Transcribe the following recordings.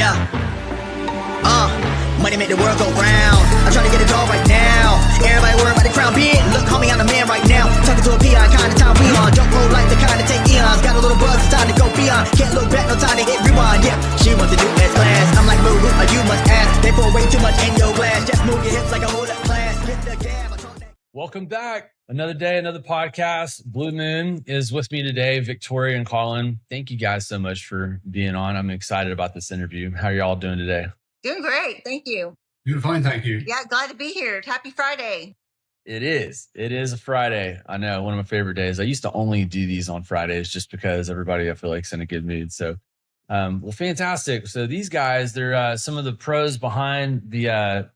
Yeah. Money make the world go round. I'm trying to get it all right now. Everybody worried about the crown big. Look, homie, I'm the man right now. Talking to a peon, kind of time we on. Don't roll like the kind of take eons. Got a little buzz, it's time to go beyond. Can't look back, no time to hit rewind. Yeah, she wants to do S class. I'm like, boo, who are you must ask. They pour way too much in your glass. Just move your hips like a hold up class. Hit the gab. Welcome back. Another day, another podcast. Blue Moon is with me today. Victoria and Colin, thank you guys so much for being on. I'm excited about this interview. How are y'all doing today? Doing great. Thank you. Doing fine. Thank you. Yeah, glad to be here. Happy Friday. It is. It is a Friday. I know, one of my favorite days. I used to only do these on Fridays just because everybody, I feel like, is in a good mood. So, well, fantastic. So these guys, they're some of the pros behind the,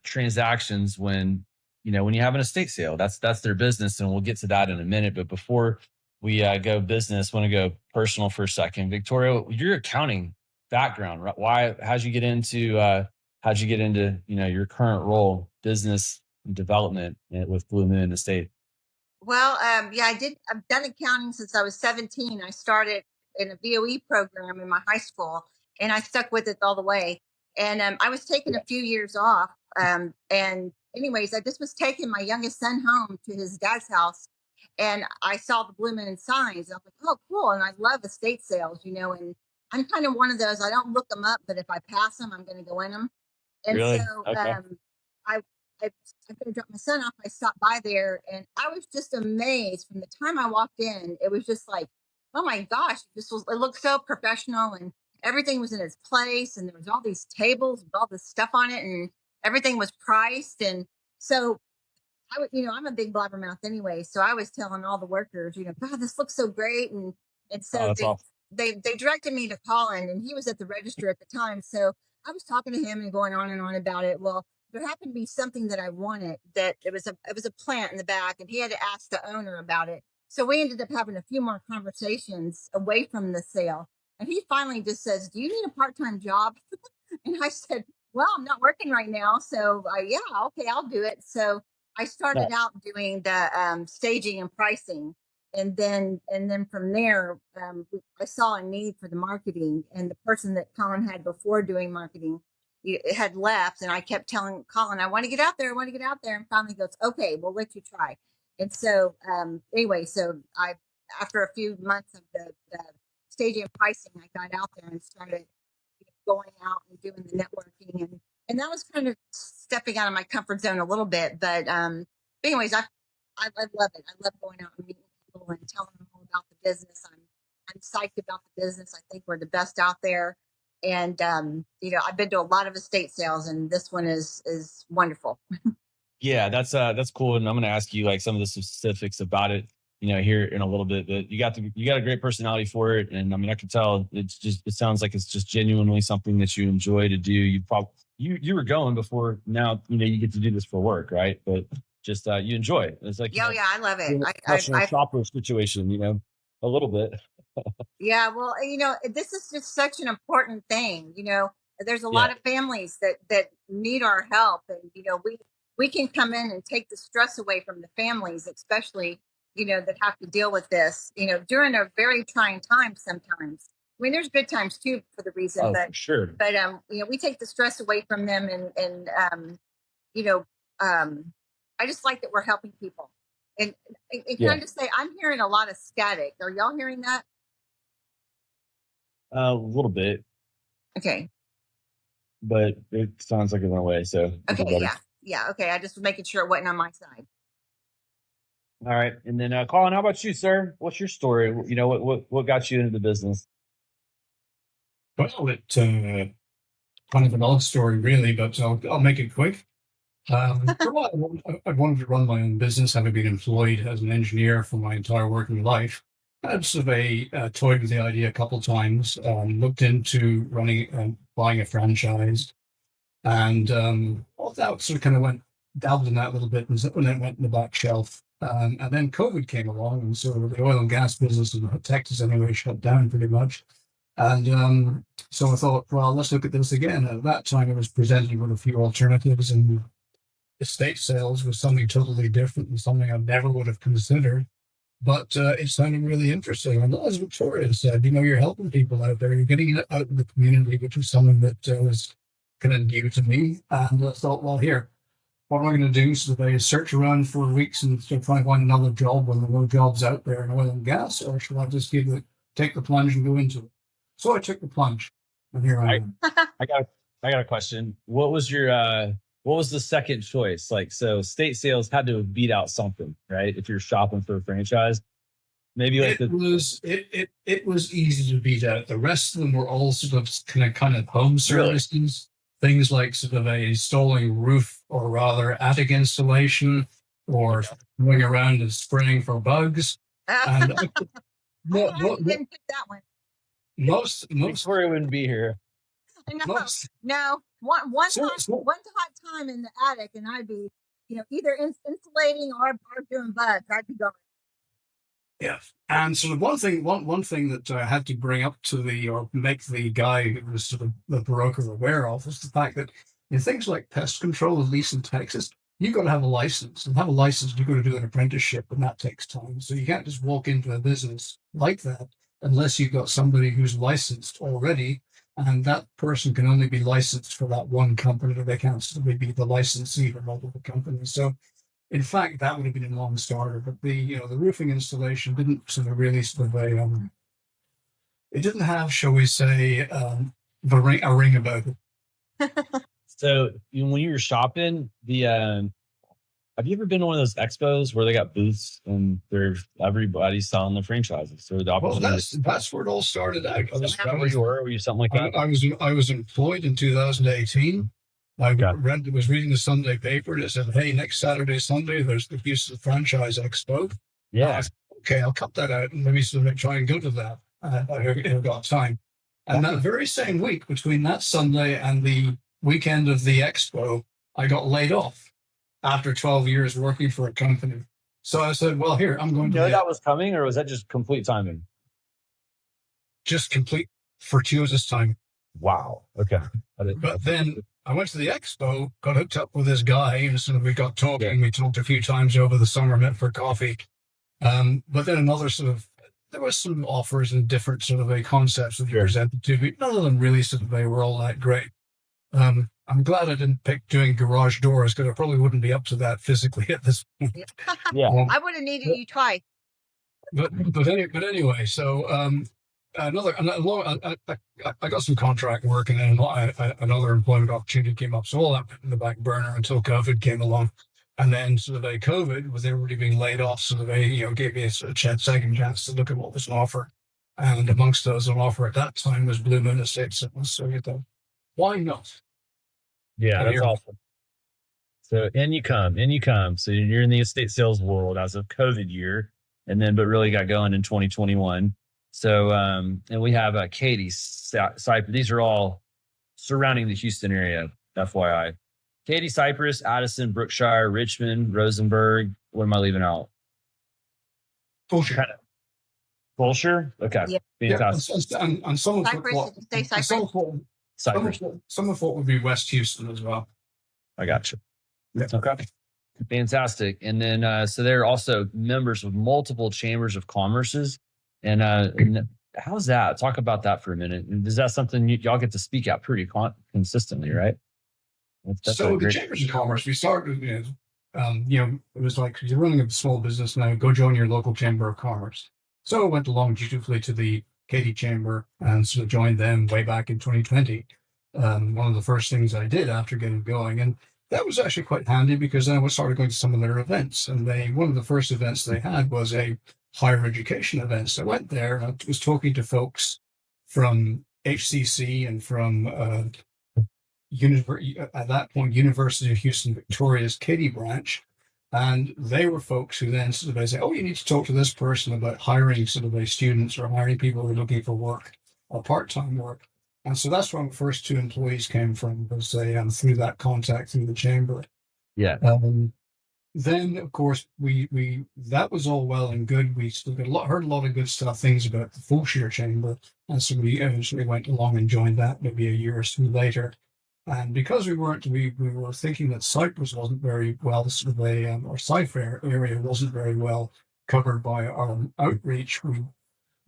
transactions when you have an estate sale. That's their business. And we'll get to that in a minute. But before we go business, I want to go personal for a second. Victoria, your accounting background, right? How'd you get into your current role, business development with Blue Moon Estate? Well, I've done accounting since I was 17. I started in a VOE program in my high school, and I stuck with it all the way. And I was taking a few years off. And anyways, I just was taking my youngest son home to his dad's house, and I saw the Blue Moon signs. I was like, oh, cool. And I love estate sales, and I'm kind of one of those, I don't look them up, but if I pass them, I'm going to go in them. And Really? so Okay. I going to drop my son off. I stopped by there, and I was just amazed from the time I walked in. It was just like, oh my gosh, it looked so professional, and everything was in its place, and there was all these tables with all this stuff on it, and everything was priced. And so I'm a big blabbermouth anyway. So I was telling all the workers, God, this looks so great. And so That's awesome. they directed me to Colin, and he was at the register at the time. So I was talking to him and going on and on about it. Well, there happened to be something that I wanted, that it was a plant in the back, and he had to ask the owner about it. So we ended up having a few more conversations away from the sale. And he finally just says, do you need a part-time job? And I said, well, I'm not working right now. So yeah, okay, I'll do it. So I started out doing the staging and pricing. And then from there, I saw a need for the marketing, and the person that Colin had before doing marketing had left, and I kept telling Colin, I want to get out there. And finally goes, okay, we'll let you try. And so so after a few months of the staging and pricing, I got out there and started going out and doing the networking, and that was kind of stepping out of my comfort zone a little bit. But anyways, I love it. I love going out and meeting people and telling them all about the business. I'm psyched about the business. I think we're the best out there. And I've been to a lot of estate sales, and this one is wonderful. Yeah, that's cool. And I'm going to ask you like some of the specifics about it, here in a little bit. But you got a great personality for it, and I mean, I can tell it sounds like it's just genuinely something that you enjoy to do. You were going before, now you get to do this for work, right? But just you enjoy it. It's like yeah, I love it. I shopper situation, a little bit. Yeah, well, this is just such an important thing. There's a lot of families that need our help, and we can come in and take the stress away from the families, especially that have to deal with this during a very trying time sometimes. I mean, there's good times too for the reason, but for sure. But we take the stress away from them, and I just like that we're helping people. And can I just say, I'm hearing a lot of static. Are y'all hearing that? A little bit. Okay. But it sounds like it went away. So okay, yeah. Okay, I just was making sure it wasn't on my side. All right, and then Colin, how about you, sir? What's your story? What got you into the business? Well, it kind of an odd story, really, but I'll make it quick. For a while, I wanted to run my own business, having been employed as an engineer for my entire working life. I'd sort of toyed with the idea a couple of times, looked into running buying a franchise, and all that sort of kind of went dabbled in that a little bit, and then went in the back shelf. And then COVID came along, and so the oil and gas business in Texas anyway shut down pretty much. And so I thought, well, let's look at this again. At that time, I was presented with a few alternatives, and estate sales was something totally different and something I never would have considered. But it sounded really interesting. And as Victoria said, you're helping people out there. You're getting it out in the community, which was something that was kind of new to me. And I thought, well, here, what am I going to do? So I search around for weeks and try to find another job when there are no jobs out there in oil and gas, or should I just take the plunge and go into it? So I took the plunge, and here I am. I got a question. What was the second choice? Like, so state sales had to beat out something, right? If you're shopping for a franchise, maybe like it was easy to beat out. The rest of them were all sort of kind of home services, things like sort of installing roof, or rather attic installation, or going around and spraying for bugs. And didn't pick that one. most Victoria wouldn't be here. No. One hot time in the attic, and I'd be, either insulating or doing bugs. I'd be going. Yeah, and sort of one thing that I had to bring up or make the guy who was sort of the broker aware of was the fact that in things like pest control, at least in Texas, you've got to have a license. And to have a license, you've got to do an apprenticeship, and that takes time. So you can't just walk into a business like that unless you've got somebody who's licensed already. And that person can only be licensed for that one company. They can't sort of be the licensee for multiple companies. So, in fact, that would have been a non-starter. But the roofing installation didn't sort of really sort of it didn't have, shall we say, a ring about it. So when you were shopping, have you ever been to one of those expos where they got booths and everybody's selling the franchises? So that's where it all started out. Were you something like that? I was employed in 2018. I was reading the Sunday paper, and it said, "Hey, next Saturday, Sunday, there's the Houston Franchise Expo." Yeah. Okay, I'll cut that out and maybe sort of try and go to that. I've got time. And that very same week, between that Sunday and the weekend of the expo, I got laid off after 12 years working for a company. So I said, well, here, I'm going to... You know that was coming, or was that just complete timing? Just complete fortuitous time. Wow. Okay. But then I went to the expo, got hooked up with this guy, and so we got talking. We talked a few times over the summer, met for coffee. But then there was some offers and different sort of concepts that he presented to me. None of them really sort of were all that great. I'm glad I didn't pick doing garage doors, because I probably wouldn't be up to that physically at this point. Yeah. I would have needed you twice. But anyway, so I got some contract work, and then another employment opportunity came up. So all that went in the back burner until COVID came along. And then sort of COVID, with everybody being laid off, sort of gave me a second chance to look at what was on offer. And amongst those on offer at that time was Blue Moon Estates. So you thought, why not? Yeah, that's awesome. So in you come. So you're in the estate sales world as of COVID year, but really got going in 2021. So and we have Katie Cypress. These are all surrounding the Houston area, FYI. Katy, Cypress, Addison, Brookshire, Richmond, Rosenberg. What am I leaving out? Fulshire. Fulshire? Okay. Yeah. Fantastic. Yeah, and some of what would be West Houston as well. I got you. Yeah. Okay. Fantastic. And then, so they're also members of multiple chambers of commerces. And how's that? Talk about that for a minute. Is that something y'all get to speak out pretty consistently, right? So the chambers of commerce, we started, it was like, you're running a small business now, go join your local chamber of commerce. So I went along dutifully to the Katy Chamber and sort of joined them way back in 2020. One of the first things I did after getting going, and that was actually quite handy, because then I started going to some of their events, and one of the first events they had was a higher education event. So I went there and I was talking to folks from HCC and from at that point University of Houston Victoria's Katy branch, and they were folks who then sort of say, "Oh, you need to talk to this person about hiring sort of students or hiring people who are looking for work or part-time work." And so that's where the first two employees came from, was through that contact through the chamber. Yeah. Then of course we that was all well and good. We still heard a lot of good things about the Fulshire Chamber, and so we eventually went along and joined that maybe a year or two later. And because we were thinking that Cypress wasn't very well, or Cypher area wasn't very well covered by our outreach. We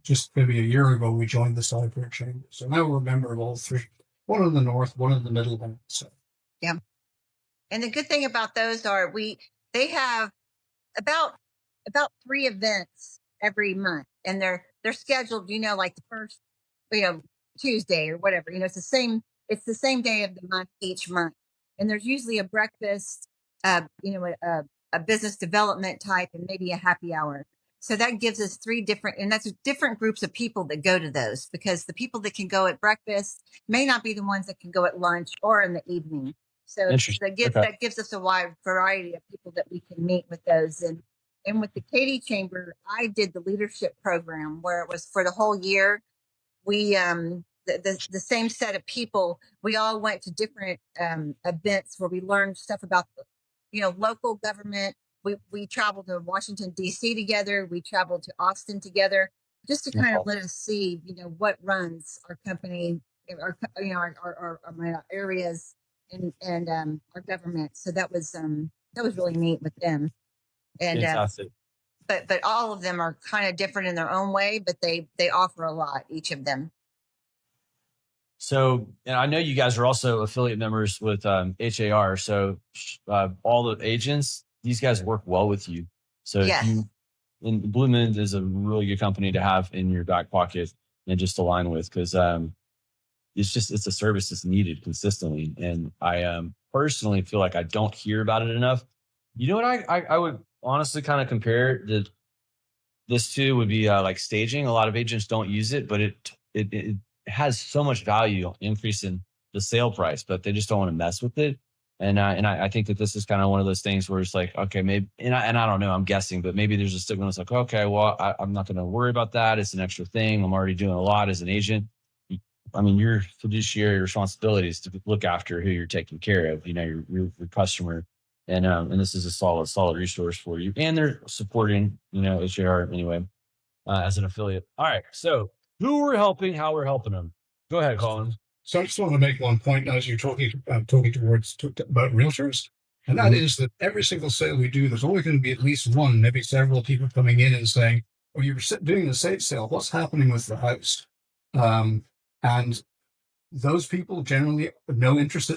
just maybe a year ago, we joined the Cyber Chamber. So now we're a member of all three, one in the north, one in the middle, one in the south. Yeah. And the good thing about those are they have about 3 events every month, and they're scheduled, like the first, Tuesday or whatever. It's the same day of the month each month. And there's usually a breakfast, a business development type, and maybe a happy hour. So that gives us 3 different, and that's different groups of people that go to those, because the people that can go at breakfast may not be the ones that can go at lunch or in the evening. So Interesting. Okay. that gives us a wide variety of people that we can meet with those. And with the Katy Chamber, I did the leadership program where it was for the whole year. We the same set of people, we all went to different events where we learned stuff about local government. We traveled to Washington D.C. together. We traveled to Austin together, just to kind of let us see what runs our company, our areas, and our government. So that was really neat with them. And Fantastic. but all of them are kind of different in their own way, but they offer a lot, each of them. So, and I know you guys are also affiliate members with HAR. So all the agents, these guys work well with you. So Yes. and Blue Moon is a really good company to have in your back pocket and just align with, because it's a service that's needed consistently. And I personally feel like I don't hear about it enough. You know what I would honestly kind of compare this to would be like staging. A lot of agents don't use it, but it has so much value increasing the sale price, but they just don't want to mess with it. And I think that this is kind of one of those things where it's like, okay, maybe, and I don't know, I'm guessing, but maybe there's a stigma that's like, okay, well, I'm not going to worry about that. It's an extra thing. I'm already doing a lot as an agent. I mean, your fiduciary responsibility is to look after who you're taking care of, your customer. And this is a solid resource for you. And they're supporting, HAR anyway, as an affiliate. All right. So who we're helping, how we're helping them. Go ahead, Colin. So I just want to make one point as you're talking about realtors, and that is that every single sale we do, there's always going to be at least one, maybe several people coming in and saying, "Oh, you were doing the estate sale. What's happening with the house?" And those people generally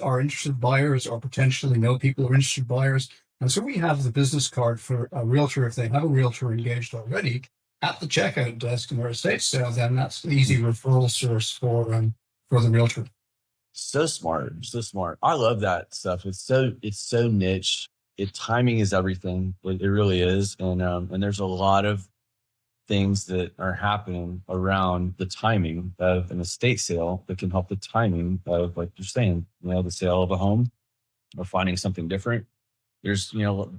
are interested buyers, or potentially know people who are interested buyers. And so we have the business card for a realtor. If they have a realtor engaged already at the checkout desk in their estate sale, then that's an easy referral source for the realtor. So smart. I love that stuff. It's so niche. Timing is everything. It really is. And there's a lot of things that are happening around the timing of an estate sale that can help the timing of, like you're saying, the sale of a home or finding something different. There's,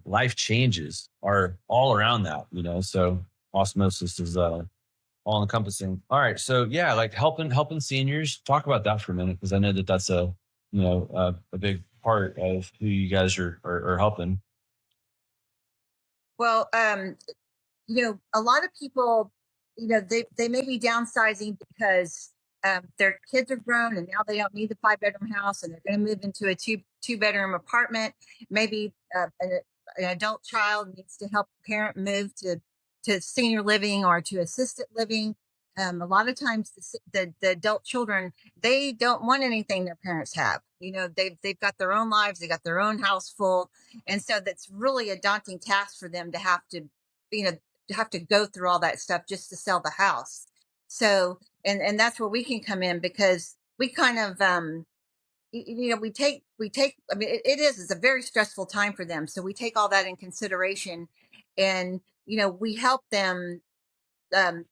life changes are all around that, so osmosis is all encompassing. All right. So yeah, like helping seniors, talk about that for a minute, because I know that that's a big part of who you guys are helping. Well, a lot of people, they may be downsizing because their kids are grown and now they don't need the 5-bedroom house, and they're going to move into a two-bedroom apartment. Maybe an adult child needs to help a parent move to senior living or to assisted living. A lot of times the adult children, they don't want anything their parents have. They've got their own lives, they got their own house full. And so that's really a daunting task for them to have to go through all that stuff just to sell the house. So, and that's where we can come in, because we kind of, we take, I mean, it's a very stressful time for them. So we take all that in consideration, and, we help them, letting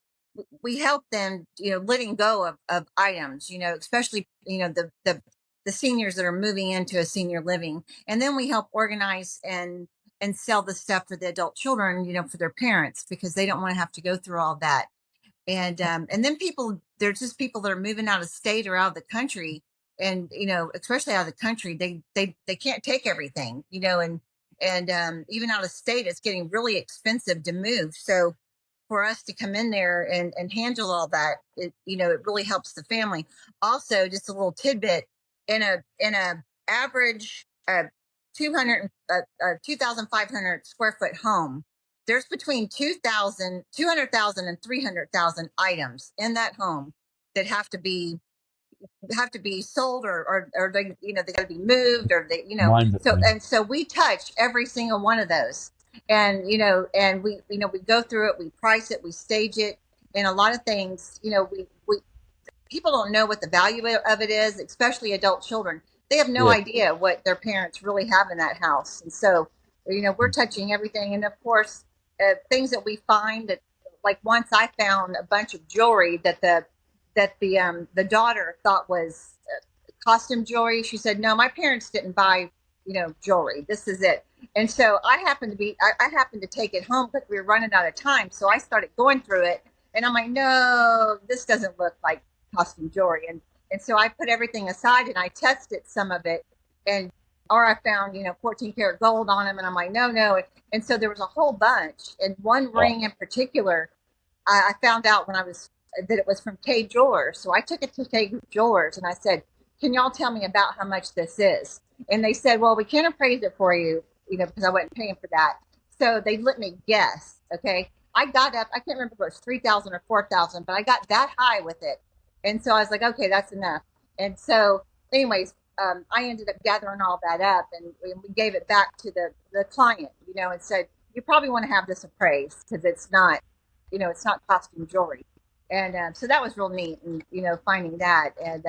go of items, especially, the seniors that are moving into a senior living. And then we help organize and sell the stuff for the adult children, for their parents, because they don't want to have to go through all that. And then there's just people that are moving out of state or out of the country, and, especially out of the country, they can't take everything, and even out of state, it's getting really expensive to move. So for us to come in there and handle all that, it really helps the family. Also, just a little tidbit, in a average 2,500 square foot home, there's between 200,000 and 300,000 items in that home that have to be sold, or they, they got to be moved, or they, so, Mind-blowing. and so we touch every single one of those. And and we go through it, we price it, we stage it. And a lot of things, we people don't know what the value of it is, especially adult children. They have no Yeah. idea what their parents really have in that house. And so, we're touching everything. And of course, things that we find that, like, once I found a bunch of jewelry that the daughter thought was costume jewelry. She said, "No, my parents didn't buy, jewelry. This is it." And so I happened to take it home because we were running out of time. So I started going through it, and I'm like, "No, this doesn't look like costume jewelry." And so I put everything aside and I tested some of it, and or I found 14 karat gold on them, and I'm like, no. And so there was a whole bunch, and one ring in particular, I found out that it was from K Jewelers. So I took it to K Jewelers and I said, "Can y'all tell me about how much this is?" And they said, "Well, we can't appraise it for you, because I wasn't paying for that." So they let me guess. Okay. I got up, I can't remember if it was 3,000 or 4,000, but I got that high with it. And so I was like, okay, that's enough. And so, anyways, I ended up gathering all that up, and we gave it back to the client, and said, "You probably want to have this appraised because it's not, it's not costume jewelry." And so that was real neat, and finding that, and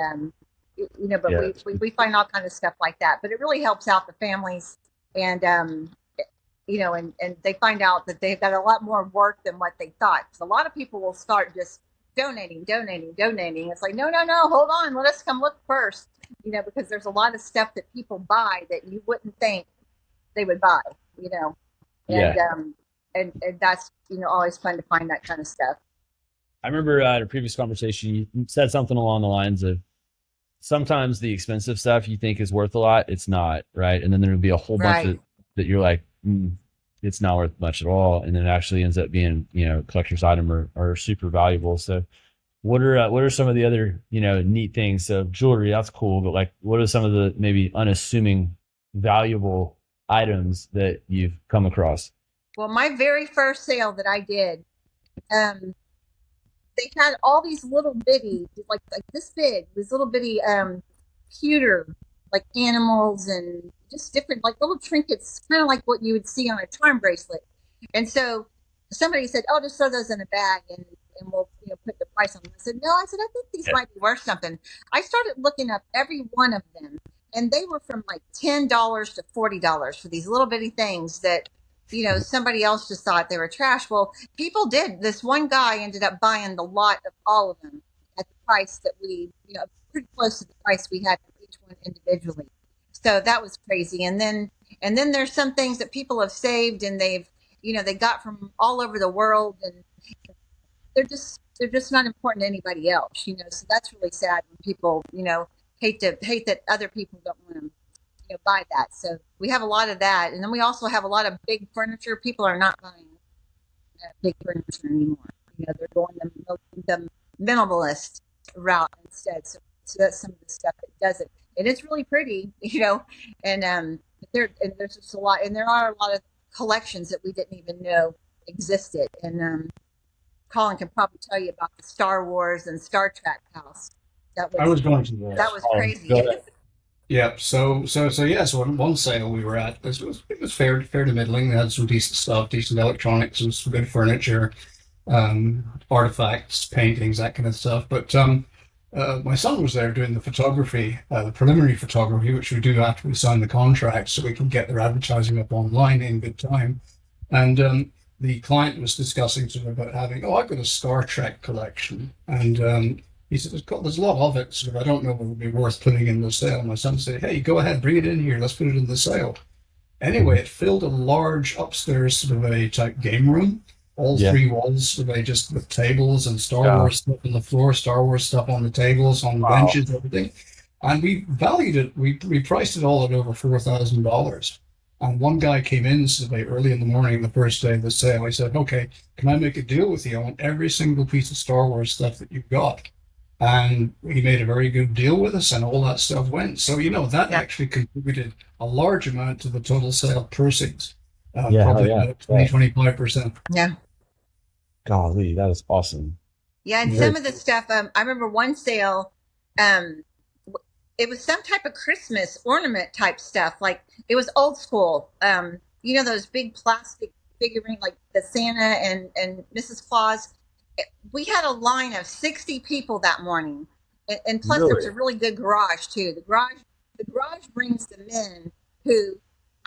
but Yeah. we find all kinds of stuff like that. But it really helps out the families, and and they find out that they've got a lot more work than what they thought. Because a lot of people will start just donating. It's like, no, hold on, let us come look first, because there's a lot of stuff that people buy that you wouldn't think they would buy, and Yeah. and that's always fun to find that kind of stuff. I remember in a previous conversation, you said something along the lines of sometimes the expensive stuff you think is worth a lot, it's not, right? And then there would be a whole bunch Right. that you're like, it's not worth much at all. And then it actually ends up being, collector's item or super valuable. So what are some of the other, neat things? So jewelry, that's cool. But like, what are some of the maybe unassuming valuable items that you've come across? Well, my very first sale that I did, they had all these little bitty, like this big, these little bitty pewter, like animals and just different, like little trinkets, kind of like what you would see on a charm bracelet. And so somebody said, "Oh, just throw those in a bag and we'll put the price on them." I said, "No," I think these Yeah. might be worth something. I started looking up every one of them, and they were from like $10 to $40 for these little bitty things that somebody else just thought they were trash. Well, people did. This one guy ended up buying the lot of all of them at the price that we, pretty close to the price we had for each one individually. So that was crazy. And then there's some things that people have saved, and they got from all over the world, and they're just not important to anybody else. So that's really sad when people hate that other people don't want to buy that. So we have a lot of that, and then we also have a lot of big furniture. People are not buying big furniture anymore. They're going the minimalist route instead. So that's some of the stuff that does it, and it's really pretty, and there's just a lot, and there are a lot of collections that we didn't even know existed. And Colin can probably tell you about the Star Wars and Star Trek house. I was going to that. That was Oh, crazy. go ahead. Yeah. So yeah. So on one sale we were at, it was fair to middling. They had some decent stuff, decent electronics, and some good furniture, artifacts, paintings, that kind of stuff. But my son was there doing the photography, the preliminary photography, which we do after we sign the contract, so we can get their advertising up online in good time. And the client was discussing sort of about having, I've got a Star Trek collection, and he said, there's a lot of it, so I don't know if it would be worth putting in the sale. My son said, "Hey, go ahead, bring it in here. Let's put it in the sale." Anyway, it filled a large upstairs sort of a type game room. All Yeah. three walls sort of just with tables and Star Yeah. Wars stuff on the floor, Star Wars stuff on the tables, on the Wow. benches, everything. And we valued it. We priced it all at over $4,000. And one guy came in sort of early in the morning, the first day of the sale. He said, "Okay, can I make a deal with you? I want every single piece of Star Wars stuff that you've got." And he made a very good deal with us, and all that stuff went. So, that Yeah. actually contributed a large amount to the total sale proceeds. Yeah, hell Probably yeah. about 20-25%. Yeah. Golly, that is awesome. Yeah, and Yeah. some of the stuff, I remember one sale, um, it was some type of Christmas ornament type stuff. Like it was old school. You know, those big plastic figurine, like the Santa and Mrs. Claus. We had a line of 60 people that morning. And plus there was a Really? really good garage too. The garage brings the men who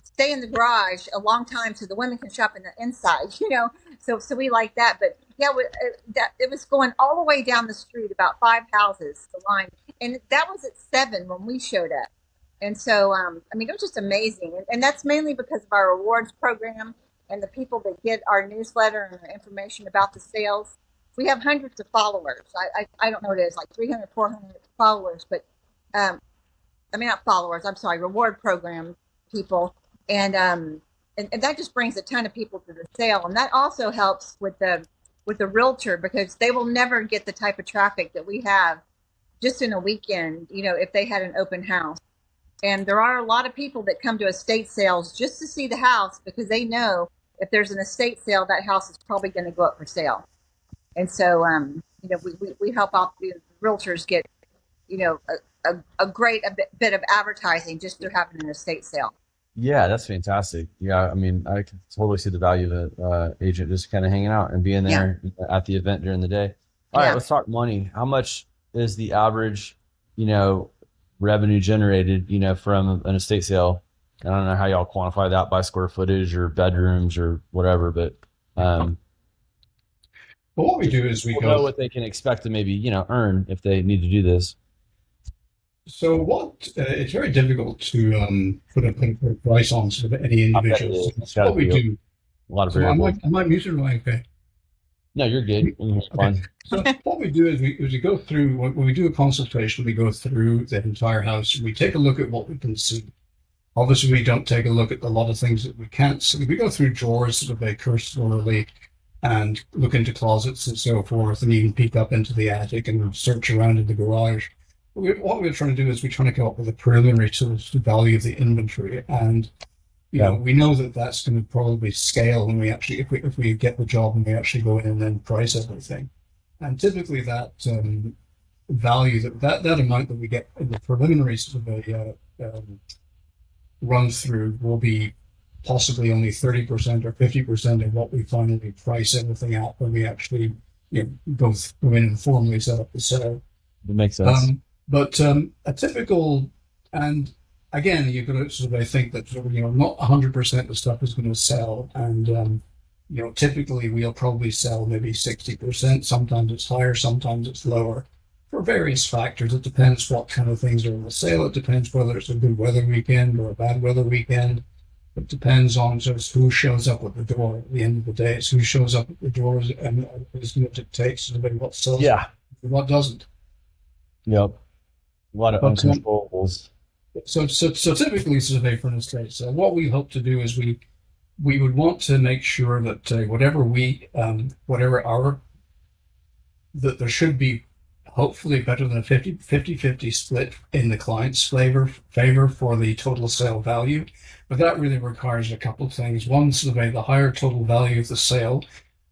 stay in the garage a long time so the women can shop in the inside, you know. So we like that. But yeah, it was going all the way down the street, about 5 houses, the line. And that was at 7 when we showed up. And so, I mean, it was just amazing. And that's mainly because of our rewards program and the people that get our newsletter and our information about the sales. We have hundreds of followers. I don't know what it is, like 300, 400 followers, but I mean, not followers, I'm sorry, reward program people. And that just brings a ton of people to the sale. And that also helps with the realtor, because they will never get the type of traffic that we have just in a weekend, you know, if they had an open house. And there are a lot of people that come to estate sales just to see the house, because they know if there's an estate sale, that house is probably going to go up for sale. And so, you know, we help out the realtors get, you know, a great bit of advertising just through having an estate sale. Yeah, that's fantastic. Yeah, I mean, I can totally see the value of an agent just kind of hanging out and being there at the event during the day. All right, Yeah. let's talk money. How much is the average, you know, revenue generated, you know, from an estate sale? I don't know how y'all quantify that by square footage or bedrooms or whatever, but But what we do is we people know go. what they can expect to maybe, you know, earn if they need to do this. So what? It's very difficult to put a price on sort of any I bet it individual. is. So It's gotta what we be do. a lot of So variables. am I muted or am I okay? No, you're good. It's Okay. fine. So what we do is we go through when we do a consultation, we go through the entire house and we take a look at what we can see. Obviously, we don't take a look at a lot of things that we can't see. We go through drawers sort of very cursorily and look into closets and so forth, and even peek up into the attic and search around in the garage. What we're trying to do is we're trying to come up with a preliminary to the value of the inventory, and you know, we know that that's going to probably scale when we actually, if we get the job and we actually go in and then price everything. And typically that value, that amount that we get in the preliminary sort of a run through will be possibly only 30% or 50% of what we finally price everything out when we actually, you know, go in and formally set up the sale. It makes sense. But a typical, and again, you've got to sort of think that, you know, not 100% of the stuff is going to sell. And, you know, typically we'll probably sell maybe 60%. Sometimes it's higher, sometimes it's lower for various factors. It depends what kind of things are on the sale. It depends whether it's a good weather weekend or a bad weather weekend. It depends on just who shows up at the door. At the end of the day, it's who shows up at the door and is going to dictate sort of what sells Yeah. and what doesn't. Yep. A lot of But, uncontrollables. So typically, sort of for an estate sale, what we hope to do is we would want to make sure that that there should be hopefully better than a 50-50 split in the client's favor for the total sale value. But that really requires a couple of things. One, sort of the higher total value of the sale,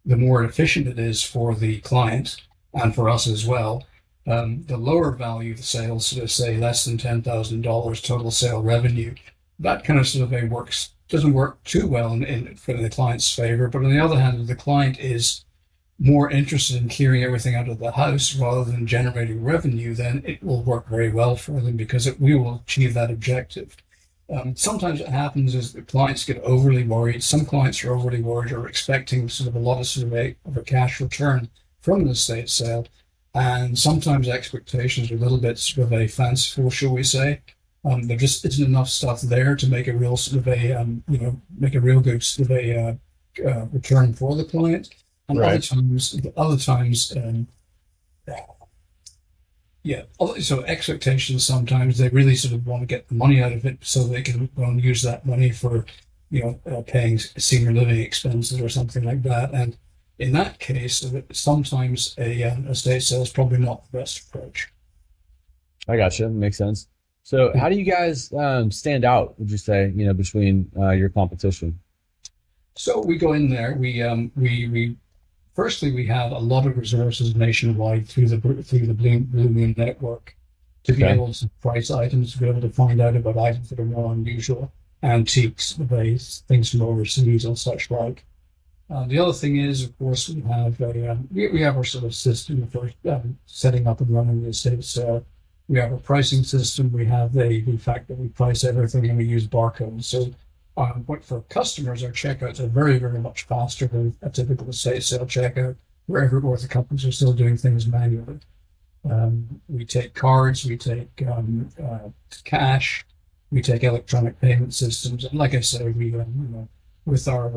the more efficient it is for the client and for us as well. The lower value of the sales, so to say less than $10,000 total sale revenue, that kind of sort of doesn't work too well for the client's favor. But on the other hand, if the client is more interested in clearing everything out of the house rather than generating revenue, then it will work very well for them because we will achieve that objective. Sometimes what happens is that clients get overly worried. Some clients are overly worried or expecting sort of a lot of sort of a cash return from an estate sale. And sometimes expectations are a little bit sort of a fanciful, shall we say. There just isn't enough stuff there to make a real sort of make a real good sort of a return for the client. And Right. other times, so expectations, sometimes they really sort of want to get the money out of it so they can go and use that money for, paying senior living expenses or something like that. And in that case, sometimes a estate sale is probably not the best approach. I gotcha. Makes sense. So how do you guys stand out, would you say, between your competition? So we go in there. We firstly we have a lot of resources nationwide through the Blue Moon network to be Okay. able to price items, to be able to find out about items that are more unusual, antiques, things from overseas and such like. The other thing is, of course, we have our sort of system for setting up and running the estate sale. We have a pricing system. We have the fact that we price everything and we use barcodes. So, but for customers, our checkouts are very, very much faster than a typical estate sale checkout, where the companies are still doing things manually. We take cards, we take cash, we take electronic payment systems, and like I say, with our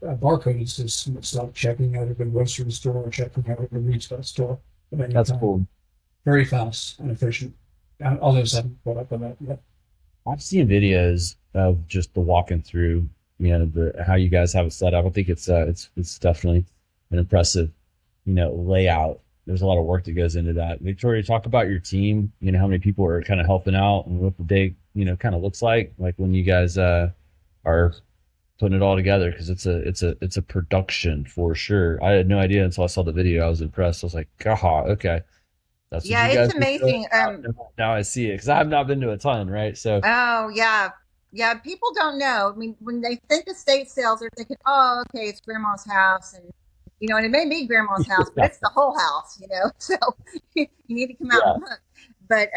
barcode system, it's like checking out of a grocery store or checking out of a retail store of any That's kind. cool. Very fast and efficient. Others haven't brought up on that yet. I've seen videos of just the walking through, how you guys have it set up. I think it's definitely an impressive, layout. There's a lot of work that goes into that. Victoria, talk about your team. How many people are kind of helping out and what the day, kind of looks like when you guys are putting it all together, because it's a production for sure. I had no idea until I saw the video. I was impressed. I was like, God, okay. That's what Yeah, you it's guys do. amazing. Now I see it, because I have not been to a ton, right? So Oh yeah. Yeah, people don't know. I mean, when they think estate sales, they're thinking, oh, okay, it's grandma's house, and and it may be grandma's house, but it's the whole house, So you need to come out yeah, and look. But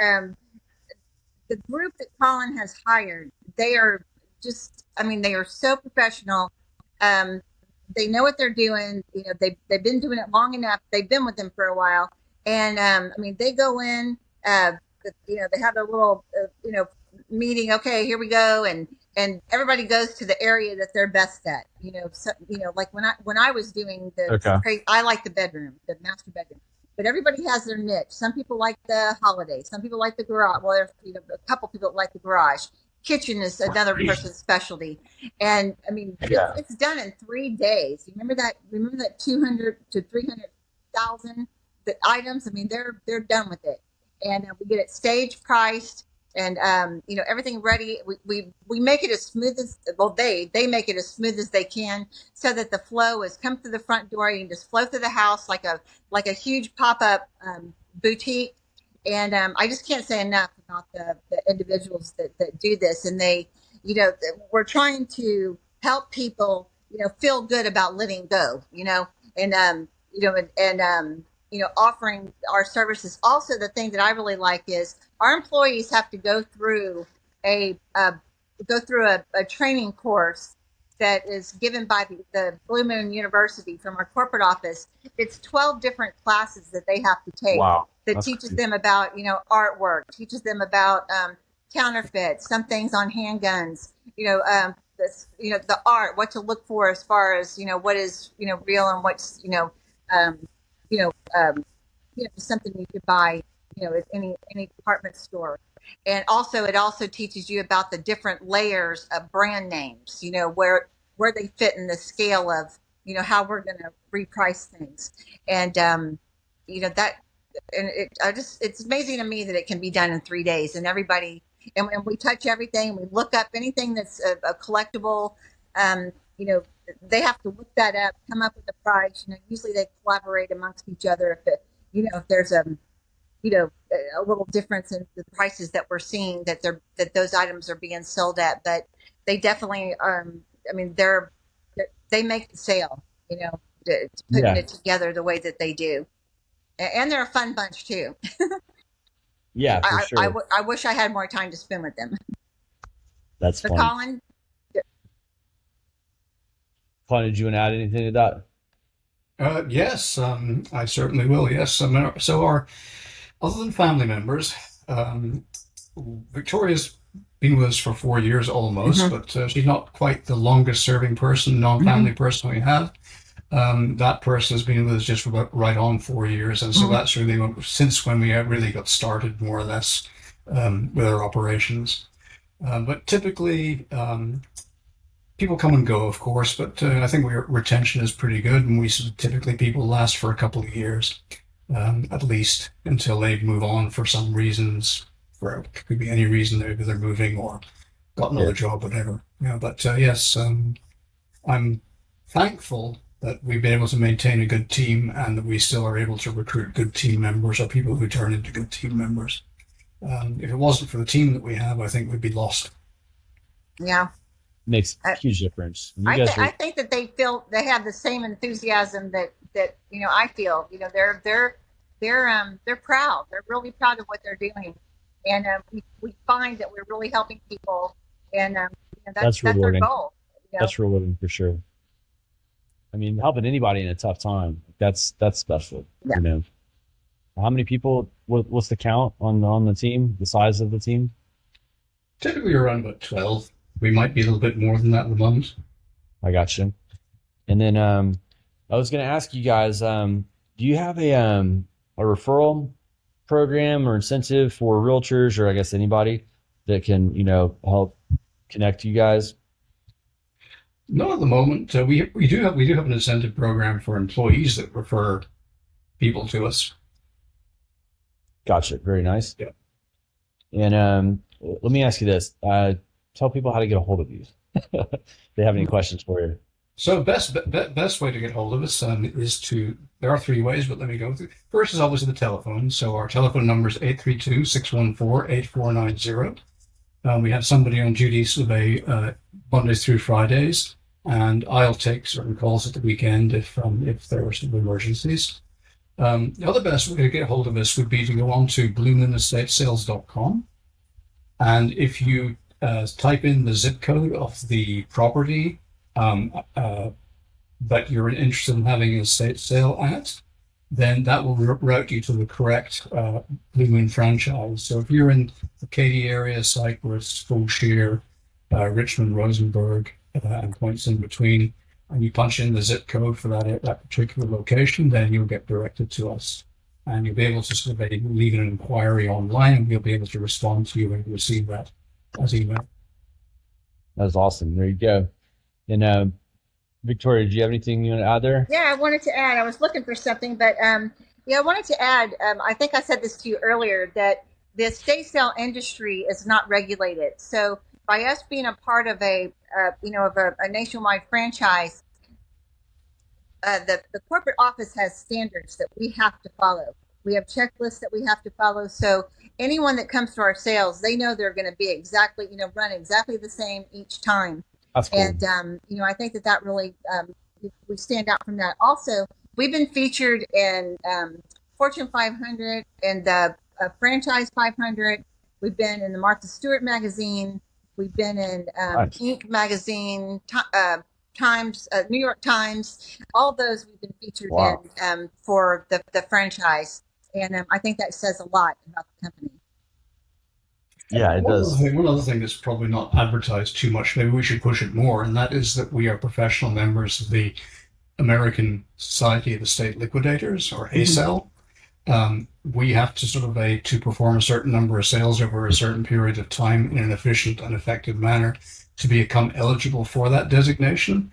the group that Colin has hired, they are just, I mean, they are so professional. Um, they know what they're doing. They've been doing it long enough. They've been with them for a while, and I mean, they go in. They have a little, meeting. Okay, here we go, and everybody goes to the area that they're best at. Like when I was doing okay, I like the bedroom, the master bedroom. But everybody has their niche. Some people like the holiday. Some people like the garage. Well, there's a couple people that like the garage. Kitchen is another person's specialty. And I mean, yeah, it's done in 3 days. You remember that? Remember that 200 to 300,000 the items? I mean, they're done with it, and we get it stage priced, and everything ready. We make it as smooth as they make it as smooth as they can, so that the flow is come through the front door. You can just flow through the house like a huge pop up boutique. And I just can't say enough about the individuals that do this. And we're trying to help people, feel good about letting go, and, offering our services. Also, the thing that I really like is our employees have to go through a training course that is given by the Blue Moon University from our corporate office. It's 12 different classes that they have to take wow, that that's teaches crazy. them about artwork, teaches them about counterfeits, some things on handguns, the art, what to look for as far as what is real and what's um, you know something you could buy at any department store. And also it also teaches you about the different layers of brand names, where they fit in the scale of how we're going to reprice things. And that, and it's amazing to me that it can be done in 3 days, and we touch everything. We look up anything that's a collectible. um, you know they have to look that up, come up with a price. Usually they collaborate amongst each other if there's a little difference in the prices that we're seeing that those items are being sold at. But they definitely, I mean, they make the sale, to putting Yeah, it together the way that they do. And they're a fun bunch too. yeah, for sure. I wish I had more time to spend with them. That's But funny. Colin, Colin, did you want to add anything to that? Yes, I certainly will. Yes, so our other than family members, Victoria's been with us for 4 years almost, mm-hmm, but she's not quite the longest serving person, mm-hmm, non-family person we have. That person has been with us just about right on 4 years, and so mm-hmm, that's really since when we really got started, more or less, with our operations. But typically, people come and go, of course, but I think our retention is pretty good, and typically people last for a couple of years, at least, until they move on for some reasons. For it could be any reason, maybe they're moving or got Yeah. another job, whatever. Yeah, but yes, I'm thankful that we've been able to maintain a good team and that we still are able to recruit good team members or people who turn into good team members. If it wasn't for the team that we have, I think we'd be lost. Yeah. Makes I- a huge difference. You I, guys I think that they have the same enthusiasm that I feel. They're proud. They're really proud of what they're doing, and we find that we're really helping people, and that's our rewarding. goal. That's rewarding for sure. I mean, helping anybody in a tough time, that's special. Yeah. You know, how many people? What's the count on the team? The size of the team? Typically around about 12. We might be a little bit more than that at the moment. I got you. And then I was going to ask you guys, do you have a referral program or incentive for realtors, or I guess anybody that can, help connect you guys? Not at the moment. We do have an incentive program for employees that refer people to us. Gotcha. Very nice. Yeah. And let me ask you this. Tell people how to get a hold of you. If they have any questions for you. So best way to get hold of us there are 3 ways, but let me go through. First is obviously the telephone. So our telephone number is 832-614-8490. We have somebody on duty Mondays through Fridays, and I'll take certain calls at the weekend if there are some emergencies. The other best way to get hold of us would be to go on to BlueMoonEstateSales.com, and if you type in the zip code of the property that you're interested in having an estate sale at, then that will route you to the correct Blue Moon franchise. So if you're in the Katy area, Cypress, Fulshire, Richmond, Rosenberg, and points in between, and you punch in the zip code for that particular location, then you'll get directed to us. And you'll be able to sort of leave an inquiry online, and we'll be able to respond to you and receive that as email. That's awesome. There you go. And Victoria, do you have anything you want to add there? Yeah, I wanted to add. I was looking for something, but I wanted to add. I think I said this to you earlier that the estate sale industry is not regulated. So by us being a part of a nationwide franchise, the corporate office has standards that we have to follow. We have checklists that we have to follow. So anyone that comes to our sales, they know they're going to be run exactly the same each time. That's cool. And I think that really we stand out from that. Also, we've been featured in Fortune 500 and the Franchise 500. We've been in the Martha Stewart magazine. We've been in Nice. Inc. magazine, Times, New York Times. All those we've been featured Wow. in for the franchise, and I think that says a lot about the company. Yeah, it does. One other thing that's probably not advertised too much, maybe we should push it more, and that is that we are professional members of the American Society of Estate Liquidators, or ASEL. We have to to perform a certain number of sales over a certain period of time in an efficient and effective manner to become eligible for that designation.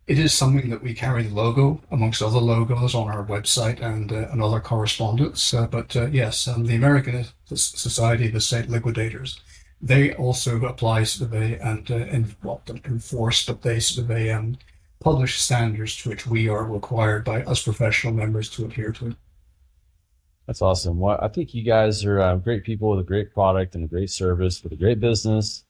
It is something that we carry the logo amongst other logos on our website and other correspondence. Yes, the American Society of Estate Liquidators, they also apply don't enforce, but they publish standards to which we are required by us professional members to adhere to. That's awesome. Well, I think you guys are great people with a great product and a great service with a great business,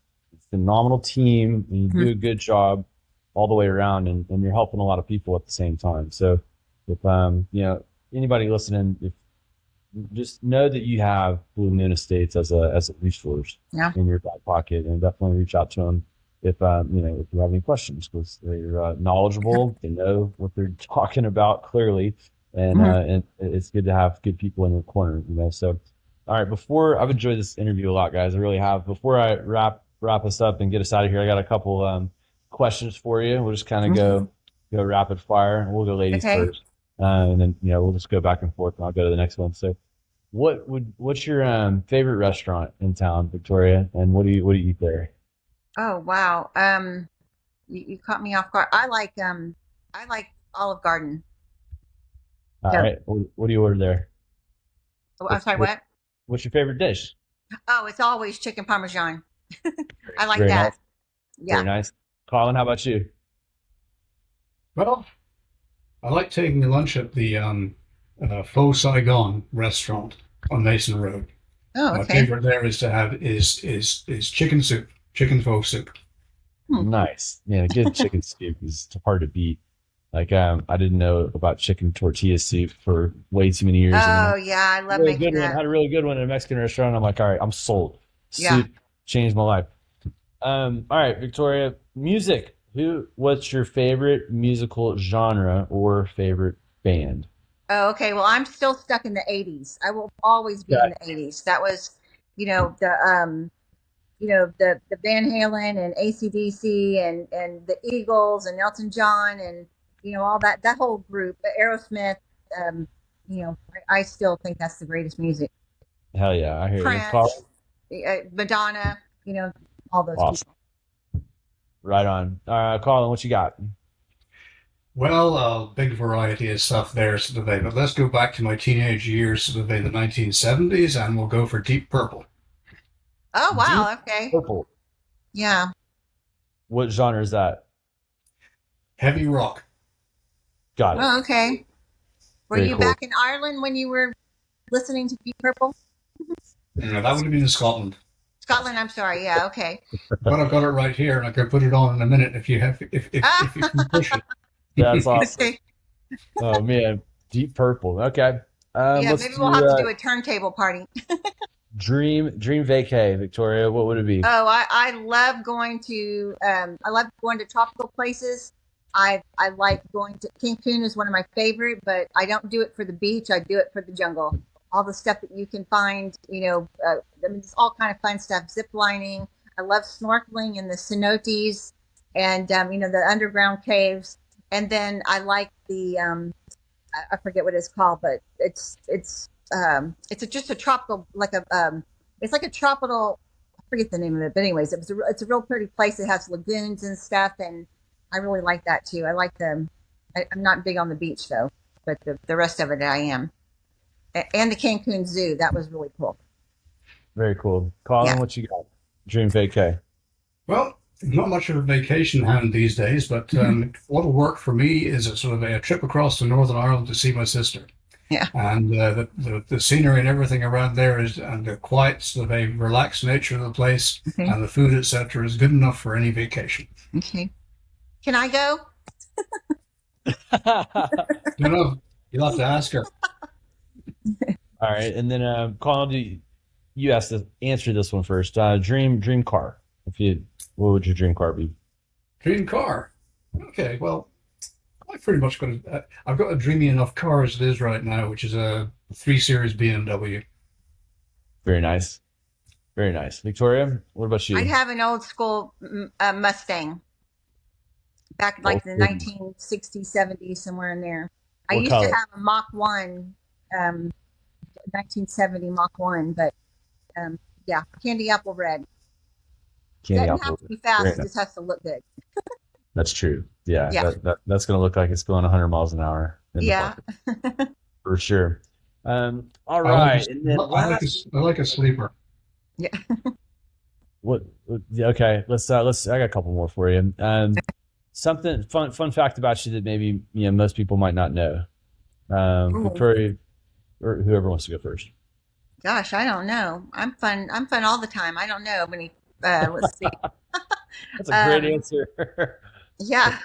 phenomenal team, and you do a good job all the way around, and you're helping a lot of people at the same time. So if anybody listening, if just know that you have Blue Moon Estates as a resource in your back pocket, and definitely reach out to them if if you have any questions, because they're knowledgeable, they know what they're talking about clearly, and it's good to have good people in your corner. So all right, I've enjoyed this interview a lot, guys. I really have. Before I wrap us up and get us out of here, I got a couple questions for you. We'll just kind of go rapid fire. We'll go ladies first, and then we'll just go back and forth, and I'll go to the next one. So, what's your favorite restaurant in town, Victoria, and what do you eat there? Oh wow, you caught me off guard. I like Olive Garden. All right, what do you order there? Oh, I'm sorry, what? What's your favorite dish? Oh, it's always chicken parmesan. I like Very that. Nice. Yeah. Very nice. Colin, how about you? Well, I like taking a lunch at the Faux Saigon restaurant on Mason Road. Oh, My okay. favorite there is to have is chicken soup, chicken faux soup. Hmm. Nice. Yeah, good chicken soup is hard to beat. Like I didn't know about chicken tortilla soup for way too many years, and then Oh, yeah. I love really making good one. that. Had a really good one in a Mexican restaurant. I'm like, all right, I'm sold. Yeah. Soup changed my life. All right, Victoria, music. What's your favorite musical genre or favorite band? Oh, okay. Well, I'm still stuck in the 80s. I will always be in Okay. the 80s. That was, the Van Halen and AC/DC and the Eagles and Elton John and all that whole group, Aerosmith. Um, I still think that's the greatest music. Hell yeah, I hear you. Call Prince, Madonna, all those awesome. people. Right on. Colin, what you got? Well, big variety of stuff there, sort of but let's go back to my teenage years, sort of the 1970s, and we'll go for Deep Purple. Oh, Deep wow. Okay. Purple. Yeah. What genre is that? Heavy rock. Got it. Oh, okay. Were Very you cool. back in Ireland when you were listening to Deep Purple? That would have been in Scotland. Scotland, I'm sorry. Yeah, okay. But I've got it right here, and I can put it on in a minute if you have if you can push it. That's awesome. Okay. Oh man, Deep Purple. Okay. Yeah, Let's maybe do we'll have to do a turntable party. Dream Vacay, Victoria. What would it be? Oh, I love going to tropical places. I like going to Cancun is one of my favorite, but I don't do it for the beach. I do it for the jungle. All the stuff that you can find, I mean, it's all kind of fun stuff. Zip lining. I love snorkeling in the cenotes and the underground caves. And then I like the I forget what it's called, but just a tropical it's like a tropical. I forget the name of it, but anyways, it's a real pretty place. It has lagoons and stuff, and I really like that too. I like I'm not big on the beach though, but the rest of it I am. And the Cancun Zoo, that was really cool. Very cool. Colin, Yeah. what you got? Dream Vacay. Well, not much of a vacation hand these days, but what'll work for me is a sort of a trip across to Northern Ireland to see my sister. Yeah. And the scenery and everything around there and the quiet, sort of a relaxed nature of the place, Okay. and the food, etc., is good enough for any vacation. Okay. Can I go? You know, you'll have to ask her. All right, and then Colin, you asked to answer this one first. Dream car. What would your dream car be? Dream car. Okay, well, I've pretty much I've got a dreamy enough car as it is right now, which is a 3 Series BMW. Very nice. Very nice. Victoria, what about you? I'd have an old school Mustang back in, like the Old school. 1960s, 70s, somewhere in there. I What used color? to have a Mach 1, 1970 Mach 1, but yeah, candy apple red. Candy Doesn't apple. have to be fast, Very it nice. just has to look good. That's true. Yeah, Yeah. that's going to look like it's going 100 miles an hour. In the Yeah. park, for sure. All I right, like and then I like a sleeper. Yeah. what? Yeah, okay, let's. I got a couple more for you. Something fun fact about you that maybe most people might not know. Ooh. Victoria, or whoever wants to go first. Gosh, I don't know. I'm fun all the time. I don't know many let's see. That's a great Um, answer. Yeah.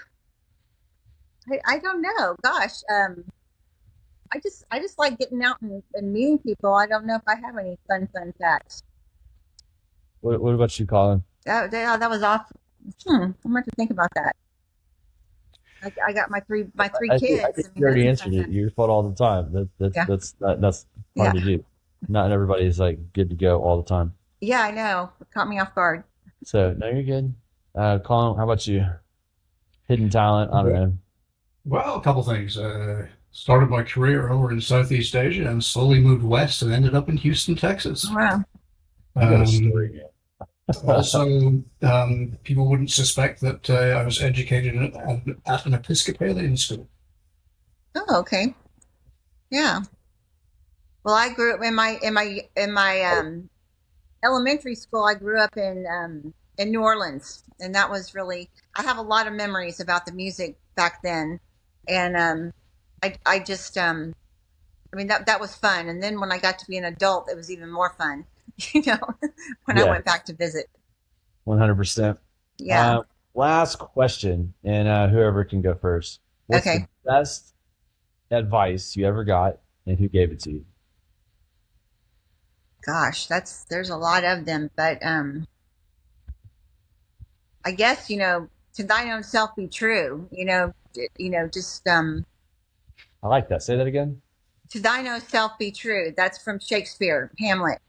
I don't know. Gosh. I just like getting out and meeting people. I don't know if I have any fun facts. What about you, Colin? That was awesome. I'm going to think about that. I got my three I kids. think I mean, you already that's answered fun. it. You're fun all the time. Yeah. That's hard Yeah. to do. Not everybody's like good to go all the time. Yeah, I know. It caught me off guard. So no, you're good. Colin, how about you? Hidden talent? I don't know. Well, a couple things. Started my career over in Southeast Asia and slowly moved west and ended up in Houston, Texas. Wow. I got a story. Also, people wouldn't suspect that I was educated at an Episcopalian school. Oh, okay. Yeah. Well, I grew up in my elementary school. I grew up in New Orleans, and that was really. I have a lot of memories about the music back then. And I just I mean that was fun. And then when I got to be an adult, it was even more fun, you know, when I Yeah. went back to visit. 100%. Yeah. Last question, and whoever can go first. What's Okay. the best advice you ever got, and who gave it to you? Gosh, there's a lot of them, but I guess, you know, to thine own self be true, just I like that. Say that again. to thine own self be true. That's from Shakespeare, Hamlet.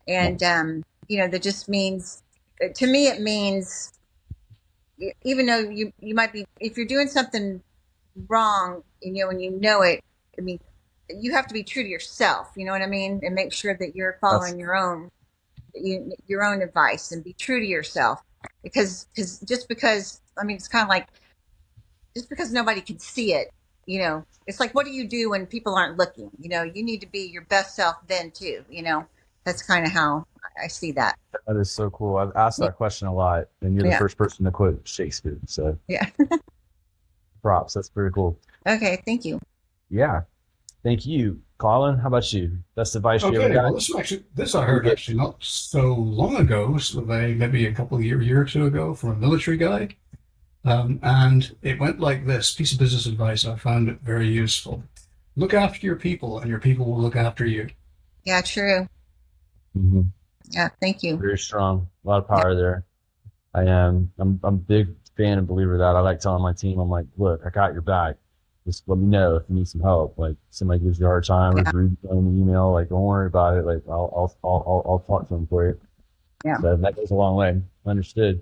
And that just means, to me it means, even though you might be, if you're doing something wrong, and you know it, I mean, you have to be true to yourself, you know what I mean, and make sure that you're following your own advice, and be true to yourself, because just because, I mean, it's kind of like, just because nobody can see it, you know, it's like, what do you do when people aren't looking? You know, you need to be your best self then too, you know. That's kind of how I see that. That is so cool. I've asked that question a lot, and you're the Yeah. first person to quote Shakespeare. So Yeah. props. That's pretty cool. Okay, thank you. Yeah. Thank you. Colin, how about you? Best advice you ever Okay, got? well, this I heard actually not so long ago, so maybe a couple of year or two ago, from a military guy, and it went like this: piece of business advice. I found it very useful. Look after your people, and your people will look after you. Yeah, true. Mhm. Yeah, thank you. Very strong. A lot of power there. I am. I'm a big fan and believer of that. I like telling my team, I'm like, look, I got your back. Just let me know if you need some help. Like somebody gives you a hard time or Yeah. rude on the email, like don't worry about it. Like I'll talk to them for you. Yeah. So that goes a long way. Understood.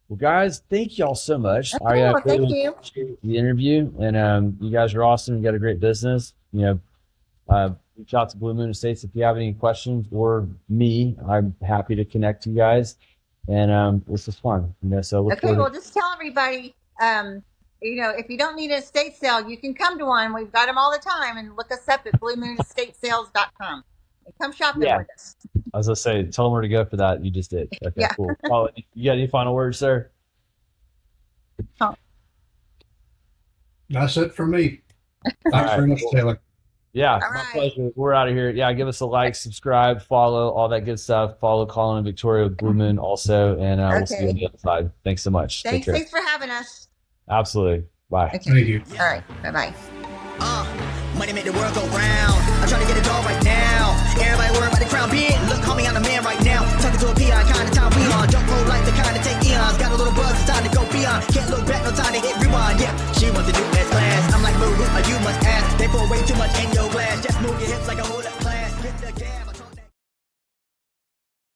Well, guys, thank y'all so much. Okay, I well, thank really you. appreciate the interview, and you guys are awesome. You got a great business. You know, reach out to Blue Moon Estates if you have any questions, or me. I'm happy to connect you guys, and this is fun. You know, so look Okay, forward well, to- just tell everybody, if you don't need an estate sale, you can come to one. We've got them all the time, and look us up at bluemoonestatesales.com. And come shopping Yeah. with us. I was gonna say, tell them where to go for that. You just did. Okay, Yeah. cool. Colin, you got any final words, sir? That's it for me. Thanks right, very much, cool. Taylor. Yeah, All my right. pleasure. We're out of here. Yeah, give us a like, subscribe, follow, all that good stuff. Follow Colin and Victoria with Blue Moon also, and we'll see you on the other side. Thanks so much. Take care. Thanks for having us. Absolutely. Bye. Okay. Thank you. All right. Bye-bye. Money make the world go round. I'm trying to get it all right now. Everybody worry about the crown big. Look, homie, I'm the man right